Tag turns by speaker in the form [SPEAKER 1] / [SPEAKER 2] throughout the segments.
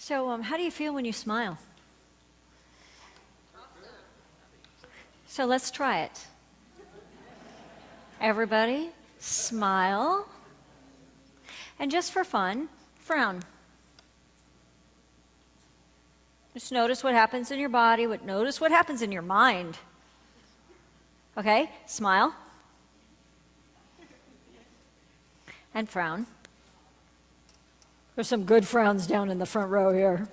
[SPEAKER 1] So, how do you feel when you smile? So let's try it. Everybody, smile. And just for fun, frown. Just notice what happens in your body, notice what happens in your mind. Okay, smile. And frown. There's some good frowns down in the front row here.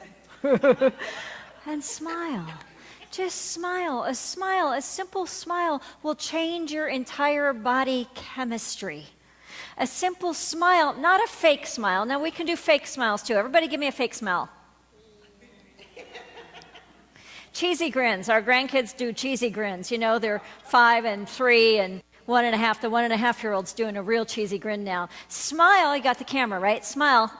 [SPEAKER 1] And smile. Just smile. A simple smile will change your entire body chemistry. A simple smile, not a fake smile. Now we can do fake smiles too. Everybody give me a fake smile. Cheesy grins. Our grandkids do cheesy grins. You know, they're 5 and 3 and 1.5. The 1.5-year-old's doing a real cheesy grin now. Smile. You got the camera, right? Smile.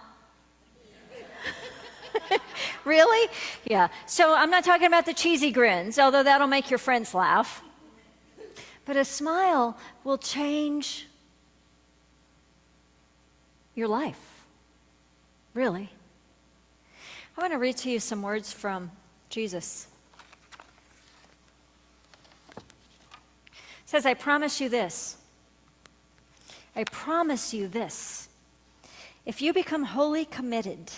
[SPEAKER 1] Really? Yeah. So I'm not talking about the cheesy grins, although that'll make your friends laugh. But a smile will change your life. Really. I want to read to you some words from Jesus. It says, I promise you this. I promise you this. If you become wholly committed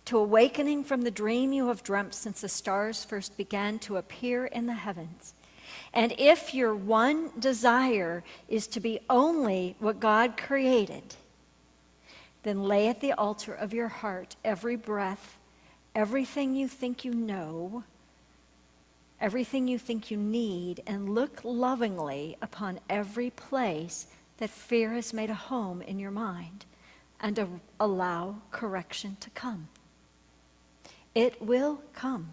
[SPEAKER 1] to awakening from the dream you have dreamt since the stars first began to appear in the heavens, and if your one desire is to be only what God created, then lay at the altar of your heart every breath, everything you think you know, everything you think you need, and look lovingly upon every place that fear has made a home in your mind, and allow correction to come. It will come.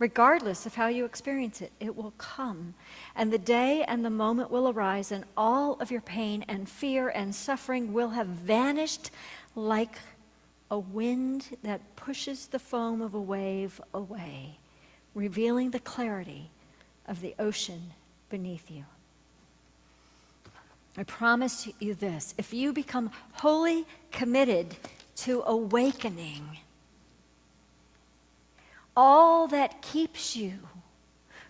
[SPEAKER 1] Regardless of how you experience it, it will come. And the day and the moment will arise, and all of your pain and fear and suffering will have vanished like a wind that pushes the foam of a wave away, revealing the clarity of the ocean beneath you. I promise you this, if you become wholly committed to awakening, all that keeps you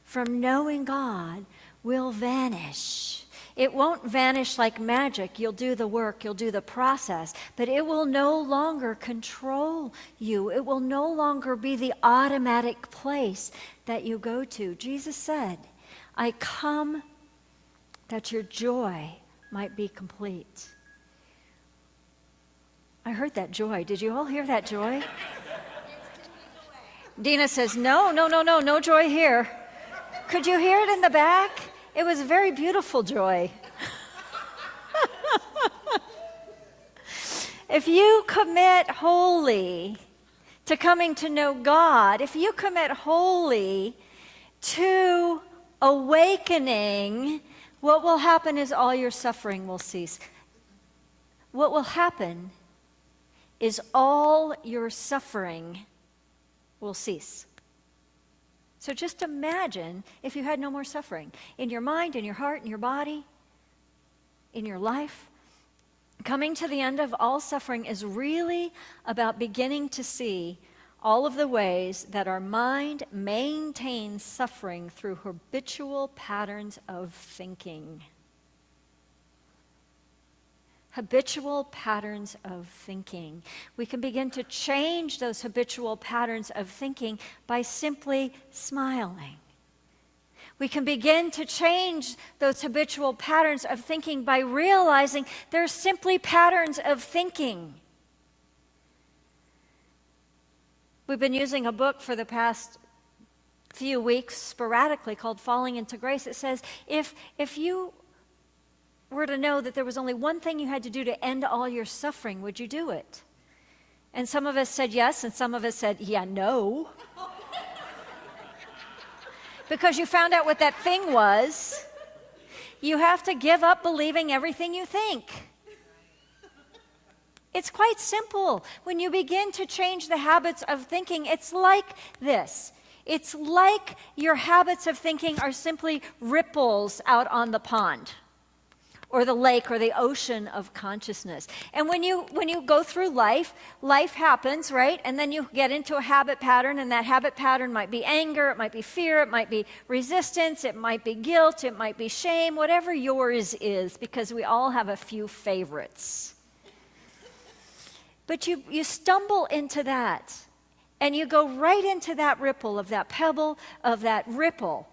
[SPEAKER 1] from knowing God will vanish. It won't vanish like magic. You'll do the work, you'll do the process, but it will no longer control you. It will no longer be the automatic place that you go to. Jesus said, I come that your joy might be complete. I heard that joy. Did you all hear that joy? Dina says, no joy here. Could you hear it in the back? It was a very beautiful joy. If you commit wholly to coming to know God, if you commit wholly to awakening, what will happen is all your suffering will cease. What will happen is all your suffering will cease. So just imagine if you had no more suffering in your mind, in your heart, in your body, in your life. Coming to the end of all suffering is really about beginning to see all of the ways that our mind maintains suffering through habitual patterns of thinking. Habitual patterns of thinking. We can begin to change those habitual patterns of thinking by simply smiling. We can begin to change those habitual patterns of thinking by realizing they're simply patterns of thinking. We've been using a book for the past few weeks sporadically called Falling into Grace. It says, if you were to know that there was only one thing you had to do to end all your suffering, would you do it? And some of us said yes, and some of us said, yeah, no. Because you found out what that thing was. You have to give up believing everything you think. It's quite simple. When you begin to change the habits of thinking, it's like this. It's like your habits of thinking are simply ripples out on the pond. or the lake or the ocean of consciousness. And when you go through life happens, right? And then you get into a habit pattern, and that habit pattern might be anger, it might be fear, it might be resistance, it might be guilt, it might be shame, whatever yours is, because we all have a few favorites. But you stumble into that, and you go right into that ripple of that pebble, of that ripple,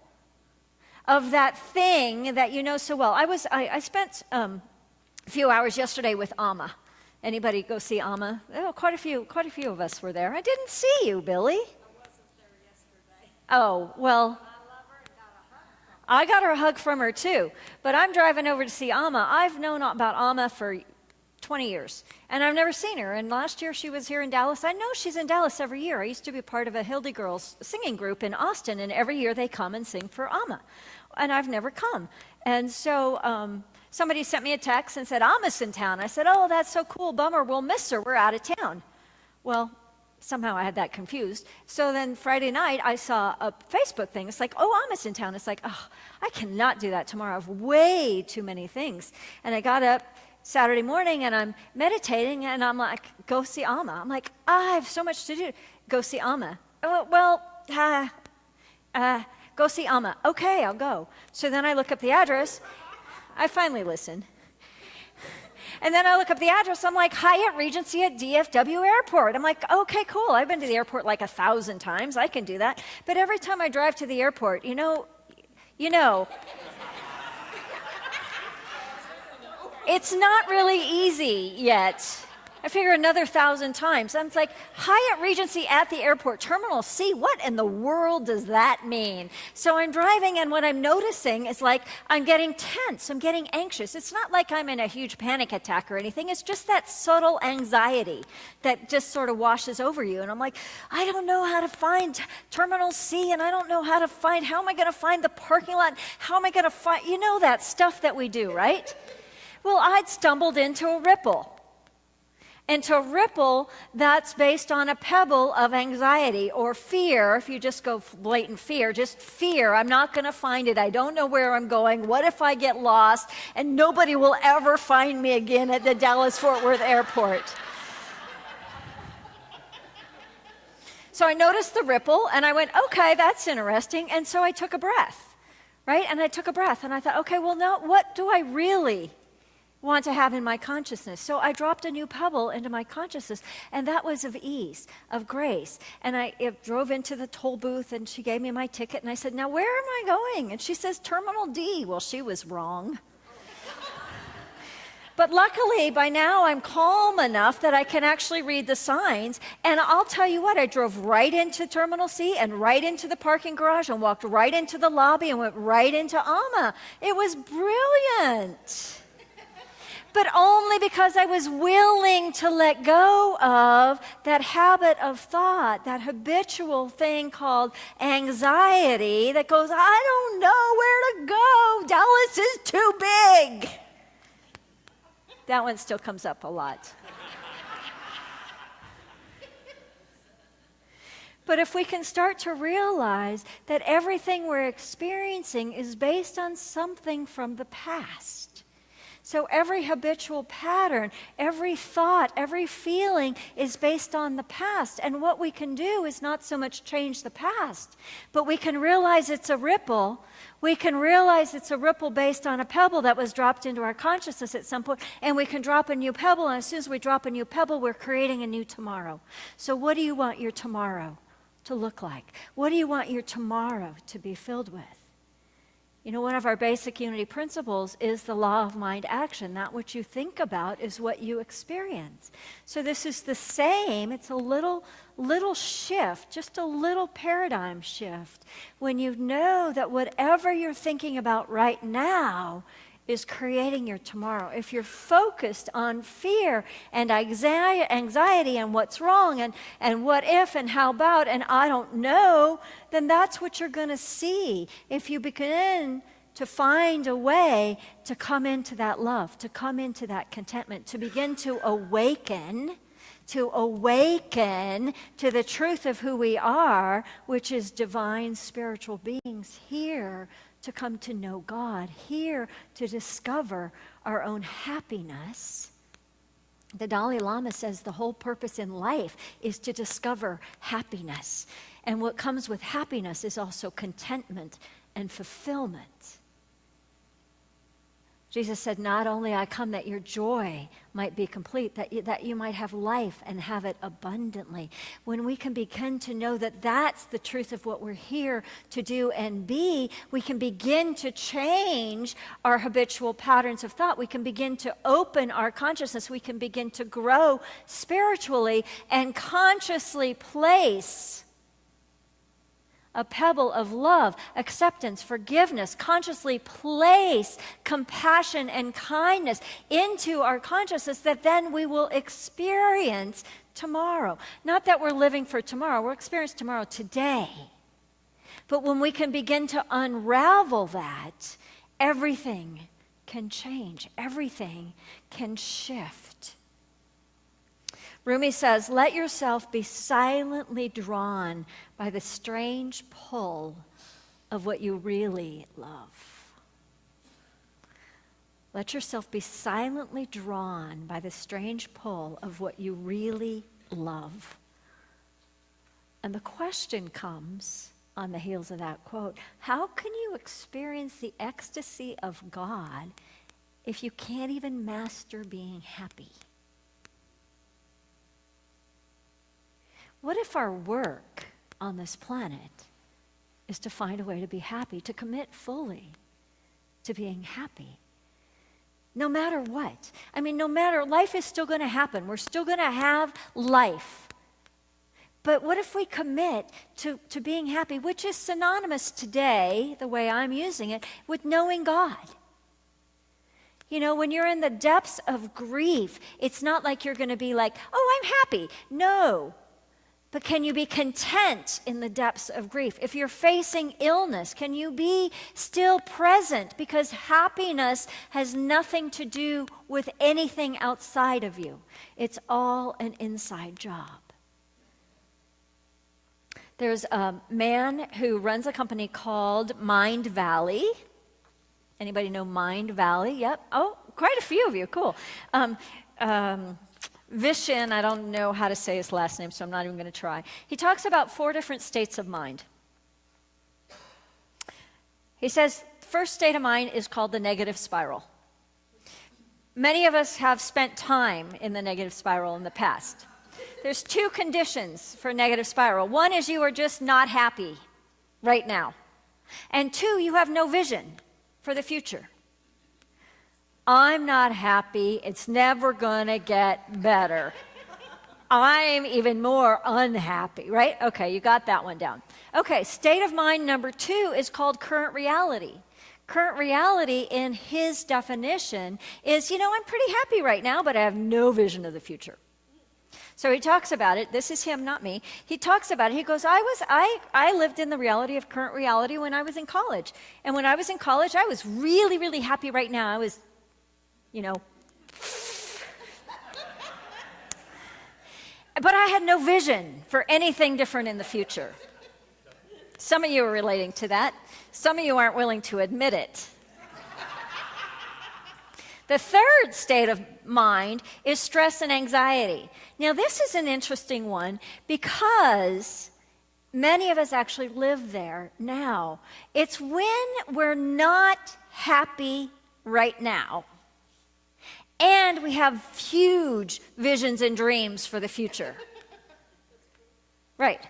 [SPEAKER 1] of that thing that you know so well. I spent a few hours yesterday with Amma. Anybody go see Amma? Oh, quite a few of us were there. I didn't see you, Billy.
[SPEAKER 2] I wasn't there yesterday.
[SPEAKER 1] Oh, well, I got her a hug from her too. But I'm driving over to see Amma. I've known about Amma for 20 years, and I've never seen her. And last year she was here in Dallas. I know she's in Dallas every year. I used to be part of a Hildy Girls singing group in Austin, and every year they come and sing for Amma. And I've never come. And so somebody sent me a text and said, Amma's in town. I said, oh, that's so cool. Bummer, we'll miss her. We're out of town. Well, somehow I had that confused. So then Friday night, I saw a Facebook thing. It's like, oh, Amma's in town. It's like, oh, I cannot do that tomorrow. I have way too many things. And I got up Saturday morning, and I'm meditating, and I'm like, go see Amma. I'm like, I have so much to do. Go see Amma. Go see Amma. Okay, I'll go. So then I look up the address. I finally listen. And then I look up the address. I'm like, Hyatt Regency at DFW Airport. I'm like, okay, cool. I've been to the airport like 1,000 times. I can do that. But every time I drive to the airport, you know, it's not really easy yet. I figure another 1,000 times. I'm like, Hyatt Regency at the airport, Terminal C, what in the world does that mean? So I'm driving, and what I'm noticing is like, I'm getting tense, I'm getting anxious. It's not like I'm in a huge panic attack or anything. It's just that subtle anxiety that just sort of washes over you. And I'm like, I don't know how to find Terminal C, and I don't know how am I going to find the parking lot? How am I going to find, that stuff that we do, right? Well, I'd stumbled into a ripple. Into a ripple that's based on a pebble of anxiety or fear. If you just go blatant fear, just fear. I'm not going to find it. I don't know where I'm going. What if I get lost and nobody will ever find me again at the Dallas-Fort Worth airport? So I noticed the ripple, and I went, okay, that's interesting. And so I took a breath, right? And I took a breath, and I thought, okay, well, now what do I really want to have in my consciousness? So I dropped a new pebble into my consciousness, and that was of ease, of grace. And I drove into the toll booth, and she gave me my ticket, and I said, now where am I going? And she says, Terminal D. Well, she was wrong. But luckily, by now, I'm calm enough that I can actually read the signs. And I'll tell you what, I drove right into Terminal C and right into the parking garage and walked right into the lobby and went right into Amma. It was brilliant. But only because I was willing to let go of that habit of thought, that habitual thing called anxiety that goes, I don't know where to go. Dallas is too big. That one still comes up a lot. But if we can start to realize that everything we're experiencing is based on something from the past. So every habitual pattern, every thought, every feeling is based on the past. And what we can do is not so much change the past, but we can realize it's a ripple. We can realize it's a ripple based on a pebble that was dropped into our consciousness at some point, and we can drop a new pebble, and as soon as we drop a new pebble, we're creating a new tomorrow. So what do you want your tomorrow to look like? What do you want your tomorrow to be filled with? One of our basic unity principles is the law of mind action. That which you think about is what you experience. So this is the same. It's a little shift, just a little paradigm shift. When you know that whatever you're thinking about right now is creating your tomorrow. If you're focused on fear and anxiety and what's wrong and what if and how about and I don't know, then that's what you're going to see. If you begin to find a way to come into that love, to come into that contentment, to begin to awaken to the truth of who we are, which is divine spiritual beings here to come to know God, here to discover our own happiness. The Dalai Lama says the whole purpose in life is to discover happiness. And what comes with happiness is also contentment and fulfillment. Jesus said, not only I come that your joy might be complete, that you might have life and have it abundantly. When we can begin to know that that's the truth of what we're here to do and be, we can begin to change our habitual patterns of thought. We can begin to open our consciousness. We can begin to grow spiritually and consciously place a pebble of love, acceptance, forgiveness, consciously place compassion and kindness into our consciousness that then we will experience tomorrow. Not that we're living for tomorrow, we're experiencing tomorrow today. But when we can begin to unravel that, everything can change, everything can shift. Rumi says, let yourself be silently drawn by the strange pull of what you really love. Let yourself be silently drawn by the strange pull of what you really love. And the question comes on the heels of that quote, how can you experience the ecstasy of God if you can't even master being happy? What if our work on this planet is to find a way to be happy, to commit fully to being happy? No matter what. I mean, no matter, life is still going to happen. We're still going to have life. But what if we commit to being happy, which is synonymous today, the way I'm using it, with knowing God? You know, when you're in the depths of grief, it's not like you're going to be like, oh, I'm happy. No. But can you be content in the depths of grief? If you're facing illness, can you be still present? Because happiness has nothing to do with anything outside of you. It's all an inside job. There's a man who runs a company called Mind Valley. Anybody know Mind Valley? Yep. Oh, quite a few of you. Cool. Vishen, I don't know how to say his last name, so I'm not even going to try. He talks about 4 different states of mind. He says, first state of mind is called the negative spiral. Many of us have spent time in the negative spiral in the past. There's 2 conditions for negative spiral. One is you are just not happy right now. And 2, you have no vision for the future. I'm not happy. It's never going to get better. I'm even more unhappy, right? Okay, you got that one down. Okay, state of mind number 2 is called current reality. Current reality, in his definition, is, you know, I'm pretty happy right now, but I have no vision of the future. So he talks about it. This is him, not me. He talks about it. He goes, I lived in the reality of current reality when I was in college. And when I was in college, I was really, really happy right now. I was, you know. But I had no vision for anything different in the future. Some of you are relating to that. Some of you aren't willing to admit it. The third state of mind is stress and anxiety. Now, this is an interesting one because many of us actually live there now. It's when we're not happy right now, and we have huge visions and dreams for the future. Right.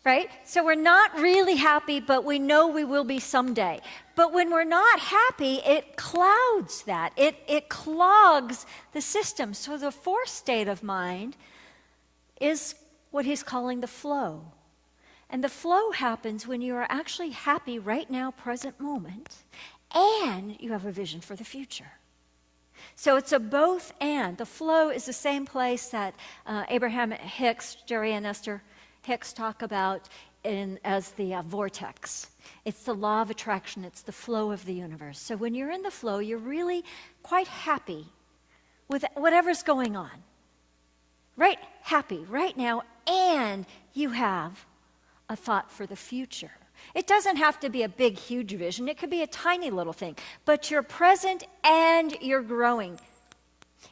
[SPEAKER 1] Right? So we're not really happy, but we know we will be someday. But when we're not happy, it clouds that. It clogs the system. So the fourth state of mind is what he's calling the flow. And the flow happens when you are actually happy right now, present moment, and you have a vision for the future. So it's a both and. The flow is the same place that Abraham Hicks, Jerry and Esther Hicks talk about as the vortex. It's the law of attraction. It's the flow of the universe. So when you're in the flow, you're really quite happy with whatever's going on. Right? Happy right now, and you have a thought for the future. It doesn't have to be a big, huge vision. It could be a tiny little thing. But you're present and you're growing.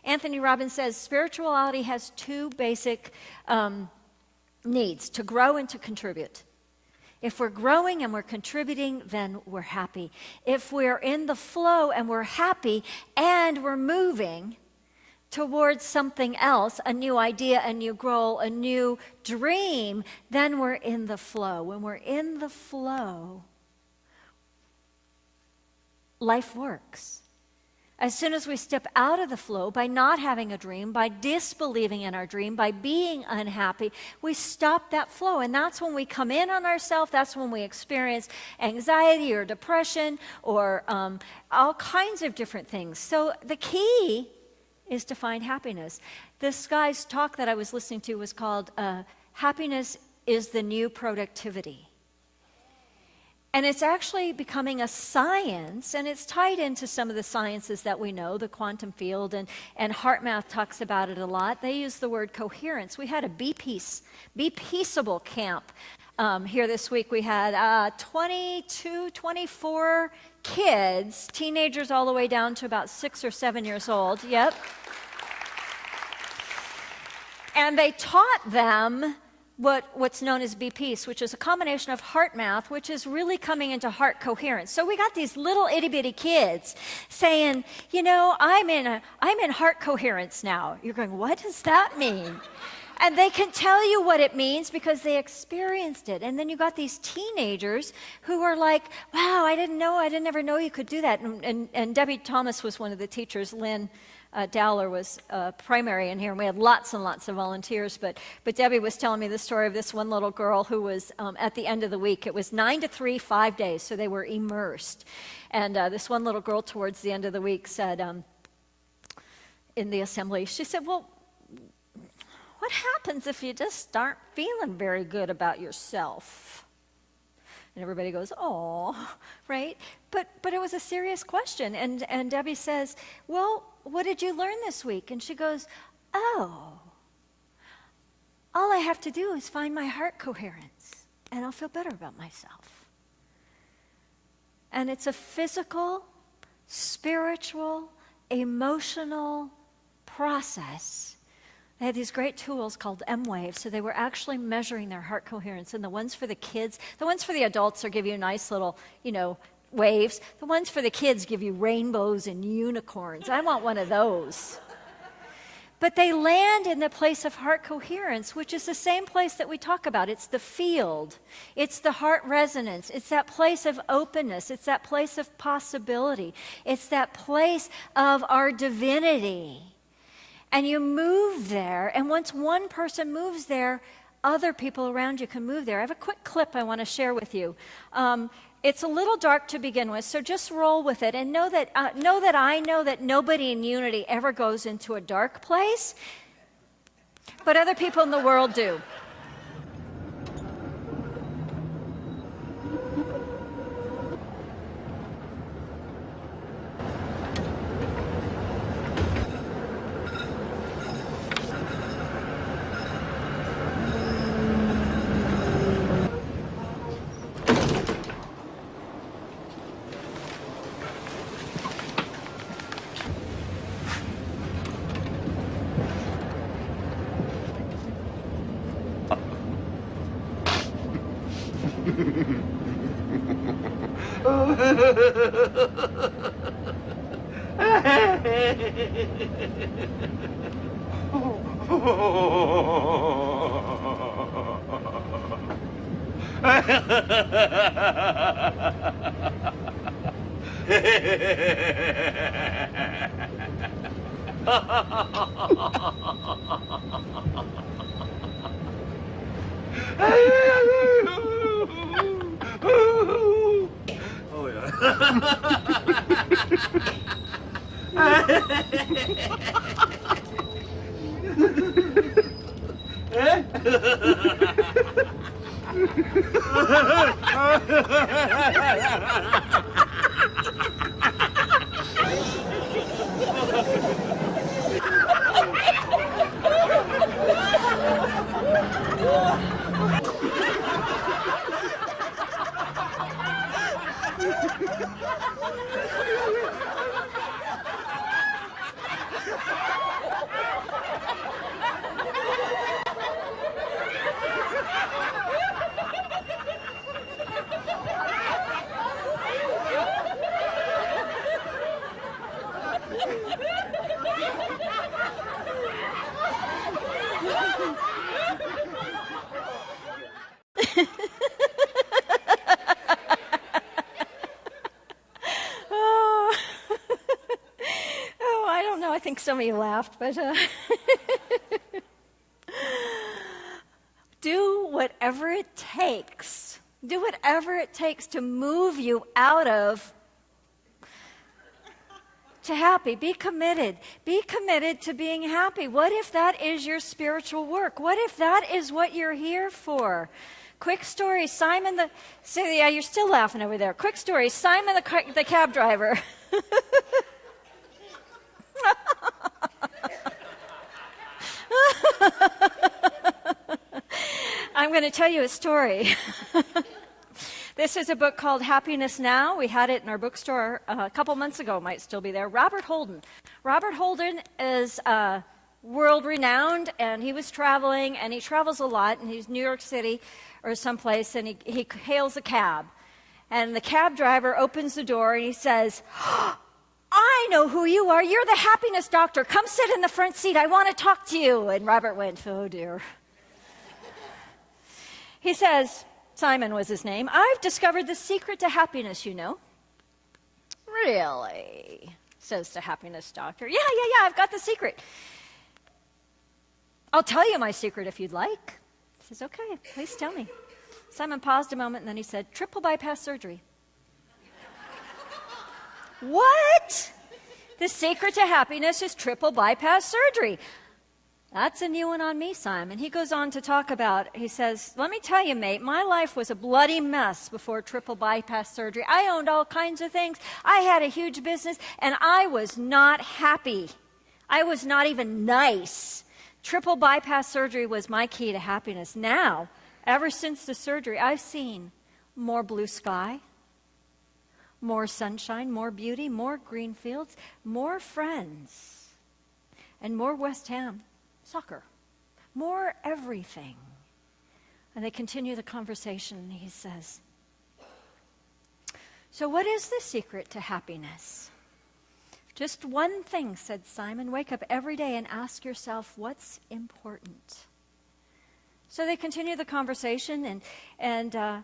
[SPEAKER 1] Anthony Robbins says spirituality has two basic needs: to grow and to contribute. If we're growing and we're contributing, then we're happy. If we're in the flow and we're happy and we're moving towards something else, a new idea, a new goal, a new dream, then we're in the flow. When we're in the flow, life works. As soon as we step out of the flow, by not having a dream, by disbelieving in our dream, by being unhappy, we stop that flow. And that's when we come in on ourselves. That's when we experience anxiety or depression or all kinds of different things. So the key is to find happiness. This guy's talk that I was listening to was called Happiness is the New Productivity. And it's actually becoming a science, and it's tied into some of the sciences that we know, the quantum field, and HeartMath talks about it a lot. They use the word coherence. We had a Be Peaceable camp here this week. We had 22, 24 kids, teenagers all the way down to about 6 or 7 years old. Yep. And they taught them what's known as Be Peace, which is a combination of HeartMath, which is really coming into heart coherence. So we got these little itty bitty kids saying, you know, I'm in heart coherence now. You're going, what does that mean? And they can tell you what it means because they experienced it. And then you got these teenagers who are like, wow, I didn't ever know you could do that. And Debbie Thomas was one of the teachers. Lynn Dowler was primary in here, and we had lots and lots of volunteers. But Debbie was telling me the story of this one little girl who was at the end of the week. It was 9 to 3, 5 days, so they were immersed. And this one little girl towards the end of the week said in the assembly, she said, well, what happens if you just aren't feeling very good about yourself? And everybody goes, oh, right? But it was a serious question. And Debbie says, well, what did you learn this week? And she goes, oh, all I have to do is find my heart coherence, and I'll feel better about myself. And it's a physical, spiritual, emotional process. They had these great tools called M-Waves, so they were actually measuring their heart coherence. And the ones for the kids, the ones for the adults are give you nice little, waves. The ones for the kids give you rainbows and unicorns. I want one of those. But they land in the place of heart coherence, which is the same place that we talk about. It's the field. It's the heart resonance. It's that place of openness. It's that place of possibility. It's that place of our divinity. And you move there, and once one person moves there, other people around you can move there. I have a quick clip I want to share with you. It's a little dark to begin with, so just roll with it, and know that I know that nobody in Unity ever goes into a dark place, but other people in the world do.
[SPEAKER 3] Oh yeah.
[SPEAKER 1] think some of you laughed, but do whatever it takes. Do whatever it takes to move you out of to happy. Be committed. Be committed to being happy. What if that is your spiritual work? What if that is what you're here for? Quick story, Simon the... See, yeah, you're still laughing over there. Quick story, Simon the cab driver. I'm going to tell you a story. This is a book called Happiness Now. We had it in our bookstore a couple months ago. It might still be there. Robert Holden. Robert Holden is world-renowned, and he was traveling, and he travels a lot, and he's New York City or someplace, and he hails a cab. And the cab driver opens the door, and he says, I know who you are. You're the happiness doctor. Come sit in the front seat. I want to talk to you. And Robert went, oh, dear. He says, Simon was his name, I've discovered the secret to happiness, you know. Really? Says the happiness doctor. Yeah, I've got the secret. I'll tell you my secret if you'd like. He says, okay, please tell me. Simon paused a moment, and then he said, triple bypass surgery. What? The secret to happiness is triple bypass surgery. That's a new one on me, Simon. He goes on to talk about, he says, let me tell you, mate, my life was a bloody mess before triple bypass surgery. I owned all kinds of things. I had a huge business, and I was not happy. I was not even nice. Triple bypass surgery was my key to happiness. Now, ever since the surgery, I've seen more blue sky, more sunshine, more beauty, more green fields, more friends, and more West Ham soccer, more everything. And they continue the conversation, and he says, so what is the secret to happiness? Just one thing, said Simon. Wake up every day and ask yourself what's important. So they continue the conversation, and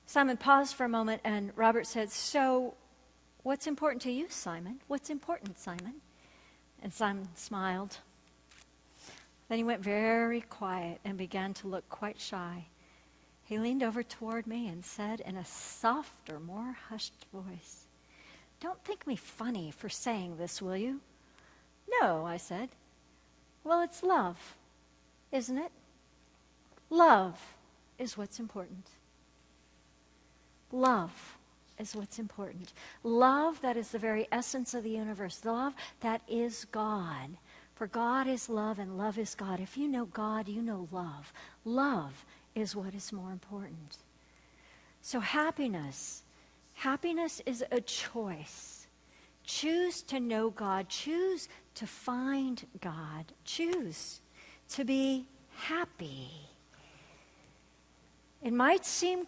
[SPEAKER 1] Simon paused for a moment, and Robert said, so what's important to you, Simon? What's important, Simon? And Simon smiled. Then he went very quiet and began to look quite shy. He leaned over toward me and said in a softer, more hushed voice, don't think me funny for saying this, will you? No, I said. Well, it's love, isn't it? Love is what's important. Love is what's important. Love that is the very essence of the universe. Love that is God. For God is love and love is God. If you know God, you know love. Love is what is more important. So happiness is a choice. Choose to know God. Choose to find God. Choose to be happy. It might seem